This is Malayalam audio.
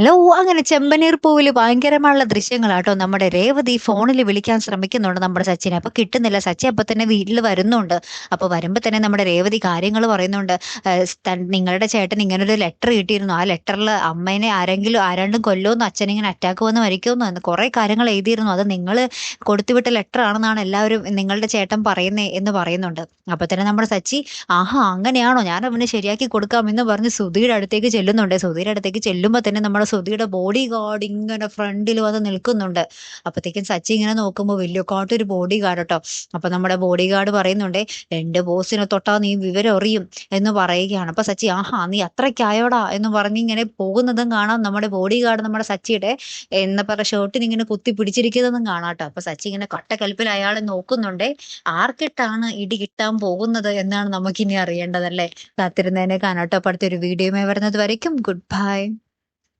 ഹലോ! അങ്ങനെ ചെമ്പനീർ പൂവില് ഭയങ്കരമായുള്ള ദൃശ്യങ്ങളാട്ടോ. നമ്മുടെ രേവതി ഫോണില് വിളിക്കാൻ ശ്രമിക്കുന്നുണ്ട് നമ്മുടെ സച്ചിനെ. അപ്പൊ കിട്ടുന്നില്ല. സച്ചി അപ്പൊ തന്നെ വീട്ടില് വരുന്നുണ്ട്. അപ്പൊ വരുമ്പോ തന്നെ നമ്മുടെ രേവതി കാര്യങ്ങള് പറയുന്നുണ്ട്. നിങ്ങളുടെ ചേട്ടന് ഇങ്ങനൊരു ലെറ്റർ കിട്ടിയിരുന്നു. ആ ലെറ്ററില് അമ്മേനെ ആരാണ്ടും കൊല്ലുമെന്നോ അച്ഛനിങ്ങനെ അറ്റാക്ക് വന്ന് മരിക്കുമെന്നോ എന്ന് കുറെ കാര്യങ്ങൾ എഴുതിയിരുന്നു. അത് നിങ്ങള് കൊടുത്തുവിട്ട ലെറ്റർ ആണെന്നാണ് എല്ലാവരും നിങ്ങളുടെ ചേട്ടൻ പറയുന്നേ എന്ന് പറയുന്നുണ്ട്. അപ്പൊ തന്നെ നമ്മുടെ സച്ചി, ആഹാ അങ്ങനെയാണോ? ഞാൻ അവന് ശരിയാക്കി കൊടുക്കാം എന്ന് പറഞ്ഞ് സുധിയുടെ അടുത്തേക്ക് ചെല്ലുന്നുണ്ട്. സുധിയുടെ അടുത്തേക്ക് ചെല്ലുമ്പോ തന്നെ നമ്മുടെ സുധിയുടെ ബോഡി ഗാർഡ് ഇങ്ങനെ ഫ്രണ്ടിൽ വന്ന് നിൽക്കുന്നുണ്ട്. അപ്പത്തേക്കും സച്ചി ഇങ്ങനെ നോക്കുമ്പോൾ വലിയക്കാട്ടൊരു ബോഡി ഗാർഡ് കേട്ടോ. അപ്പൊ നമ്മുടെ ബോഡി ഗാർഡ് പറയുന്നുണ്ട്, എന്റെ ബോസിനെ തൊട്ടാ നീ വിവരം അറിയും എന്ന് പറയുകയാണ്. അപ്പൊ സച്ചി, ആഹാ നീ അത്രയ്ക്കായോടാ എന്ന് പറഞ്ഞ് ഇങ്ങനെ പോകുന്നതും കാണാം. നമ്മുടെ ബോഡി ഗാർഡ് നമ്മുടെ സച്ചിയുടെ എന്താ പറയുക ഷർട്ടിന് ഇങ്ങനെ കുത്തി പിടിച്ചിരിക്കുന്നതും കാണാട്ടോ. അപ്പൊ സച്ചി ഇങ്ങനെ കട്ടക്കൽപ്പിൽ അയാളെ നോക്കുന്നുണ്ട്. ആർക്കിട്ടാണ് ഇടി കിട്ടാൻ പോകുന്നത് എന്നാണ് നമുക്കിനി അറിയേണ്ടതല്ലേ. കാത്തിരുന്നതിനെ കാണാട്ടോ. അപ്പൊ അടുത്തൊരു വീഡിയോയുമായി വരുന്നത് വരയ്ക്കും ഗുഡ് ബൈ.